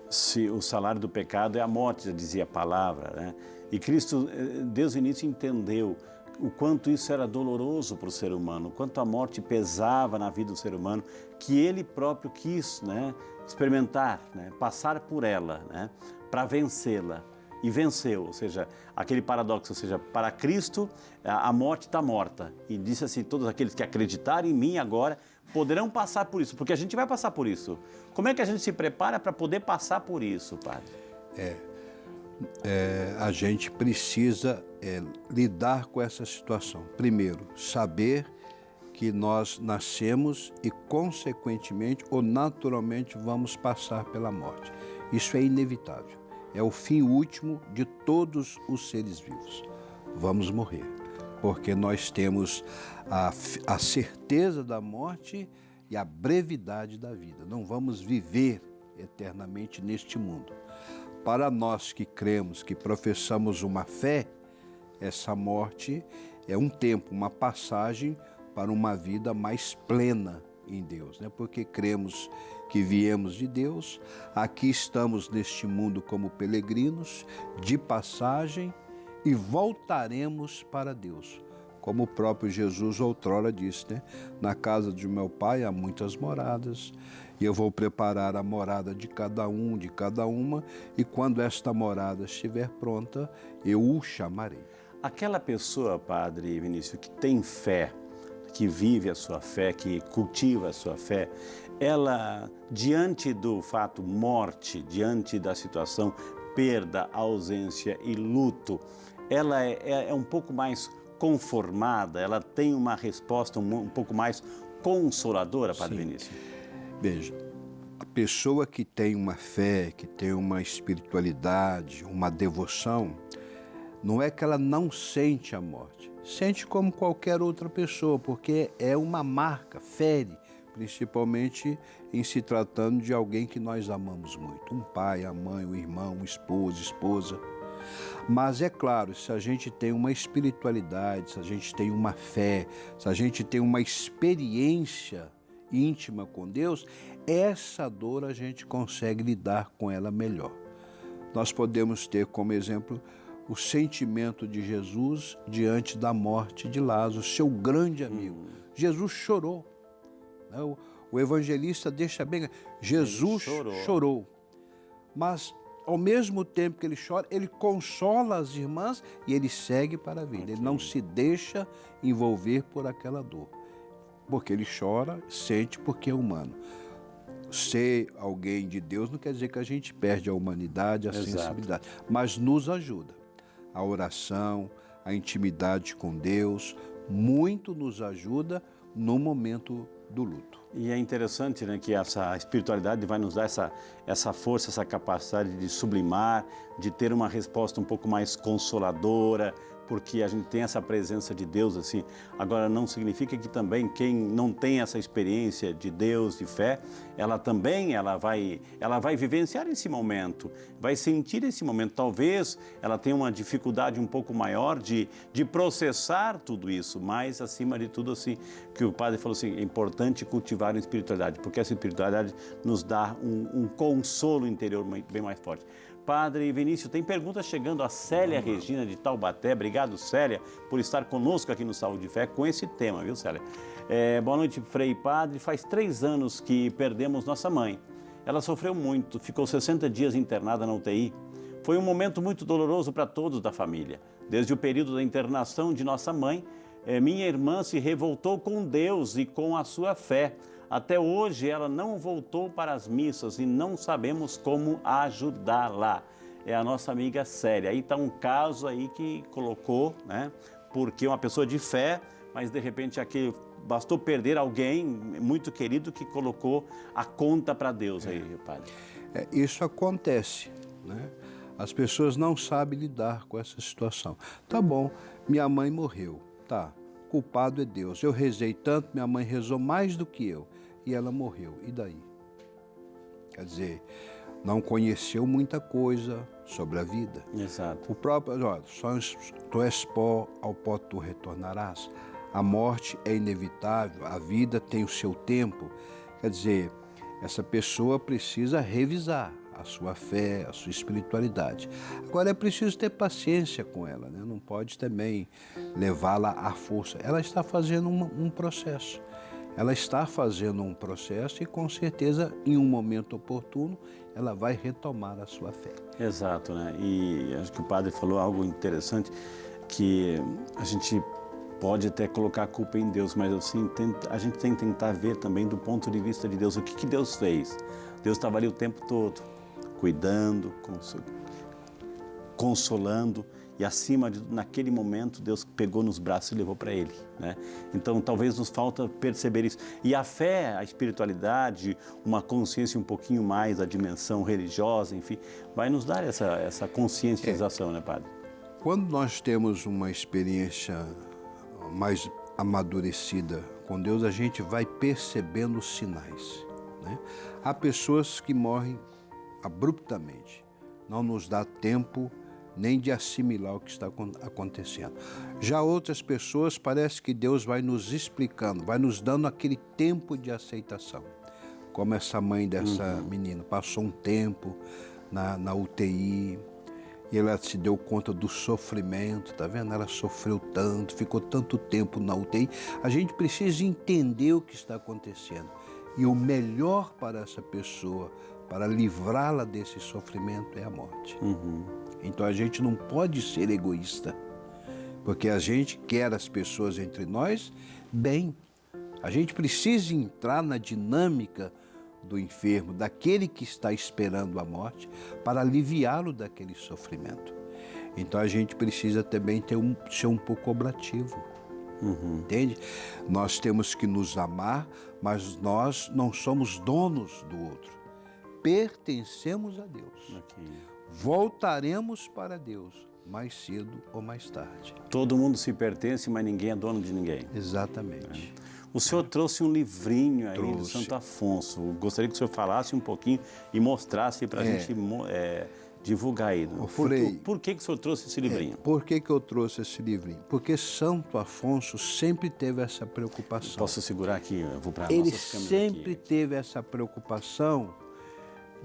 se o salário do pecado é a morte, já dizia a palavra, né? E Cristo, desde o início, entendeu o quanto isso era doloroso para o ser humano, o quanto a morte pesava na vida do ser humano, que ele próprio quis, né, experimentar, né, passar por ela, né, para vencê-la. E venceu, ou seja, aquele paradoxo, ou seja, para Cristo a morte está morta. E disse assim, todos aqueles que acreditarem em mim agora poderão passar por isso, porque a gente vai passar por isso. Como é que a gente se prepara para poder passar por isso, padre?
A gente precisa lidar com essa situação. Primeiro, saber que nós nascemos e, consequentemente ou naturalmente, vamos passar pela morte. Isso é inevitável. É o fim último de todos os seres vivos. Vamos morrer, porque nós temos a certeza da morte e a brevidade da vida. Não vamos viver eternamente neste mundo. Para nós que cremos, que professamos uma fé, essa morte é um tempo, uma passagem para uma vida mais plena em Deus, né? Porque cremos que viemos de Deus, aqui estamos neste mundo como peregrinos, de passagem, e voltaremos para Deus. Como o próprio Jesus outrora disse, né? Na casa de meu Pai há muitas moradas, e eu vou preparar a morada de cada um, de cada uma, e quando esta morada estiver pronta, eu o chamarei.
Aquela pessoa, padre Vinícius, que tem fé, que vive a sua fé, que cultiva a sua fé, ela, diante do fato morte, diante da situação perda, ausência e luto, ela é um pouco mais conformada, ela tem uma resposta um pouco mais consoladora, padre Vinícius?
Veja, a pessoa que tem uma fé, que tem uma espiritualidade, uma devoção, não é que ela não sente a morte. Sente como qualquer outra pessoa, porque é uma marca, fere, principalmente em se tratando de alguém que nós amamos muito. Um pai, a mãe, um irmão, um esposo, esposa. Mas é claro, se a gente tem uma espiritualidade, se a gente tem uma fé, se a gente tem uma experiência íntima com Deus, essa dor a gente consegue lidar com ela melhor. Nós podemos ter como exemplo o sentimento de Jesus diante da morte de Lázaro, seu grande amigo. Jesus chorou. O evangelista deixa bem, Jesus chorou. Mas ao mesmo tempo que ele chora, ele consola as irmãs e ele segue para a vida. Ele não se deixa envolver por aquela dor. Porque ele chora, sente, porque é humano. Ser alguém de Deus não quer dizer que a gente perde a humanidade, a sensibilidade, mas nos ajuda. A oração, a intimidade com Deus, muito nos ajuda no momento do luto.
E é interessante, né, que essa espiritualidade vai nos dar essa força, essa capacidade de sublimar, de ter uma resposta um pouco mais consoladora, porque a gente tem essa presença de Deus assim. Agora, não significa que também quem não tem essa experiência de Deus, de fé, ela vai vivenciar esse momento, vai sentir esse momento. Talvez ela tenha uma dificuldade um pouco maior de processar tudo isso, mas, acima de tudo, assim, que o padre falou assim, é importante cultivar a espiritualidade, porque essa espiritualidade nos dá um consolo interior bem mais forte. Padre Vinícius, tem perguntas chegando a Célia Regina de Taubaté. Obrigado, Célia, por estar conosco aqui no Saúde e Fé com esse tema, viu, Célia? Boa noite, Frei e Padre. Faz 3 anos que perdemos nossa mãe. Ela sofreu muito, ficou 60 dias internada na UTI. Foi um momento muito doloroso para todos da família. Desde o período da internação de nossa mãe, minha irmã se revoltou com Deus e com a sua fé. Até hoje ela não voltou para as missas e não sabemos como ajudá-la. É a nossa amiga Célia. Aí está um caso aí que colocou, né? Porque uma pessoa de fé, mas de repente aquele bastou perder alguém muito querido que colocou a conta para Deus aí, padre.
Isso acontece, né? As pessoas não sabem lidar com essa situação. Tá bom, minha mãe morreu, tá, culpado é Deus. Eu rezei tanto, minha mãe rezou mais do que eu e ela morreu, e daí? Quer dizer, não conheceu muita coisa sobre a vida.
Exato.
O próprio, olha, tu és pó, ao pó tu retornarás. A morte é inevitável, a vida tem o seu tempo. Quer dizer, essa pessoa precisa revisar a sua fé, a sua espiritualidade. Agora é preciso ter paciência com ela, né? Não pode também levá-la à força. Ela está fazendo um processo. Ela está fazendo um processo e com certeza em um momento oportuno ela vai retomar a sua fé.
Exato, né? E acho que o padre falou algo interessante, que a gente pode até colocar a culpa em Deus, mas assim, a gente tem que tentar ver também do ponto de vista de Deus, o que Deus fez. Deus estava ali o tempo todo, cuidando, consolando, e acima de naquele momento Deus pegou nos braços e levou para Ele, né? Então talvez nos falta perceber isso. E a fé, a espiritualidade, uma consciência um pouquinho mais da dimensão religiosa, enfim, vai nos dar essa conscientização, né, padre?
Quando nós temos uma experiência mais amadurecida com Deus, a gente vai percebendo os sinais, né? Há pessoas que morrem abruptamente, não nos dá tempo nem de assimilar o que está acontecendo. Já outras pessoas, parece que Deus vai nos explicando, vai nos dando aquele tempo de aceitação. Como essa mãe dessa menina, passou um tempo na UTI, e ela se deu conta do sofrimento, tá vendo? Ela sofreu tanto, ficou tanto tempo na UTI. A gente precisa entender o que está acontecendo. E o melhor para essa pessoa, para livrá-la desse sofrimento, é a morte. Então a gente não pode ser egoísta, porque a gente quer as pessoas entre nós bem. A gente precisa entrar na dinâmica do enfermo, daquele que está esperando a morte, para aliviá-lo daquele sofrimento. Então a gente precisa também ser um pouco oblativo. Entende? Nós temos que nos amar, mas nós não somos donos do outro. Pertencemos a Deus. Voltaremos para Deus mais cedo ou mais tarde.
Todo mundo se pertence, mas ninguém é dono de ninguém.
Exatamente.
O senhor trouxe um livrinho aí do Santo Afonso. Gostaria que o senhor falasse um pouquinho e mostrasse para a gente divulgar aí. Por que o senhor trouxe esse livrinho?
Por que eu trouxe esse livrinho? Porque Santo Afonso sempre teve essa preocupação.
Posso segurar aqui? Eu vou para
Ele
nossas câmeras
sempre
aqui.
teve essa preocupação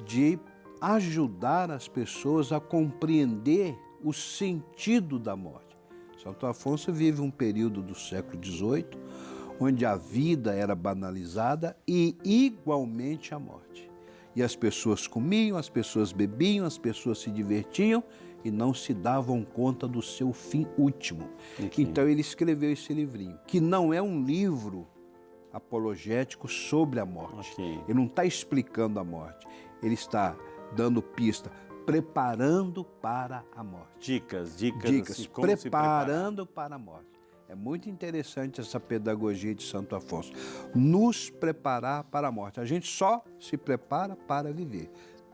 de ajudar as pessoas a compreender o sentido da morte. Santo Afonso vive um período do século XVIII, onde a vida era banalizada e igualmente a morte. E as pessoas comiam, as pessoas bebiam, as pessoas se divertiam e não se davam conta do seu fim último. Então ele escreveu esse livrinho, que não é um livro apologético sobre a morte. Ele não está explicando a morte, ele está dando pista, preparando para a morte.
Dicas,
assim, como preparando para a morte. É muito interessante essa pedagogia de Santo Afonso. Nos preparar para a morte. A gente só se prepara para viver.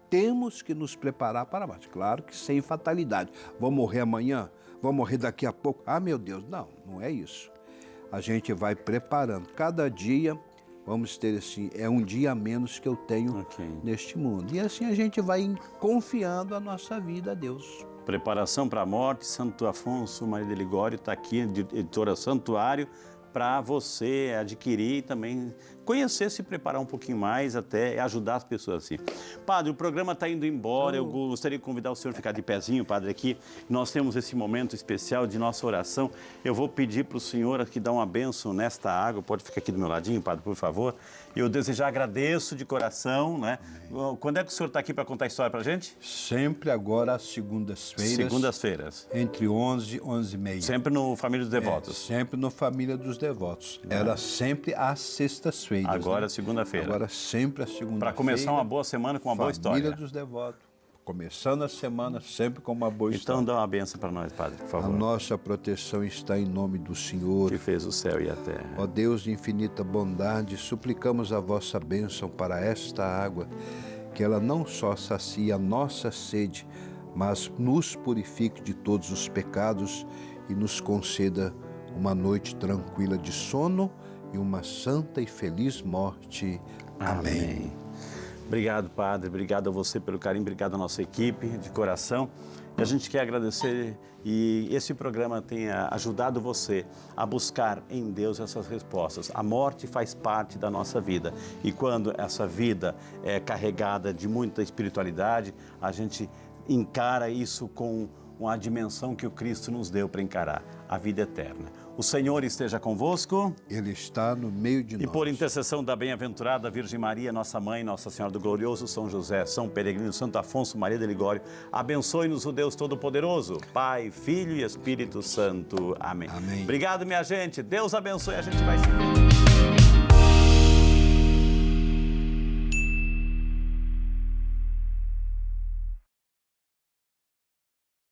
Temos que nos preparar para a morte. Claro que sem fatalidade. Vou morrer amanhã? Vou morrer daqui a pouco? Ah, meu Deus, não, não é isso. A gente vai preparando. Cada dia, vamos ter assim, é um dia a menos que eu tenho neste mundo. E assim a gente vai confiando a nossa vida a Deus.
Preparação para a morte, Santo Afonso Maria de Ligório está aqui, editora Santuário, para você adquirir e também conhecer, se preparar um pouquinho mais, até ajudar as pessoas assim. Padre, o programa está indo embora, eu gostaria de convidar o senhor a ficar de pezinho, padre, aqui. Nós temos esse momento especial de nossa oração. Eu vou pedir para o senhor aqui dar uma bênção nesta água, pode ficar aqui do meu ladinho, padre, por favor. Eu desejar agradeço de coração, né? Quando é que o senhor está aqui para contar a história para a gente?
Sempre agora às segundas-feiras.
Segundas-feiras.
Entre 11 e 11h30.
Sempre no Família dos Devotos.
Sempre no Família dos Devotos. Era sempre às sextas-feiras. segundas-feiras.
Agora
né?
é segunda-feira.
Agora sempre a segunda-feira.
Para começar uma boa semana com uma boa história.
Família dos Devotos. Começando a semana sempre com uma boa
Então
história.
dá uma benção para nós, Padre, por
A
favor.
nossa proteção está em nome do Senhor.
Que fez o céu e a terra.
Ó Deus de infinita bondade, suplicamos a vossa bênção para esta água, que ela não só sacie a nossa sede, mas nos purifique de todos os pecados e nos conceda uma noite tranquila de sono e uma santa e feliz morte. Amém.
Obrigado, Padre. Obrigado a você pelo carinho. Obrigado à nossa equipe, de coração. E a gente quer agradecer e esse programa tenha ajudado você a buscar em Deus essas respostas. A morte faz parte da nossa vida. E quando essa vida é carregada de muita espiritualidade, a gente encara isso com uma dimensão que o Cristo nos deu para encarar, a vida eterna. O Senhor esteja convosco.
Ele está no meio de nós.
E por intercessão da bem-aventurada Virgem Maria, nossa Mãe, Nossa Senhora do Glorioso São José, São Peregrino, Santo Afonso, Maria de Ligório, abençoe-nos o Deus Todo-Poderoso, Pai, Filho e Espírito Santo. Amém.
Amém.
Obrigado, minha gente. Deus abençoe. A gente vai se ver.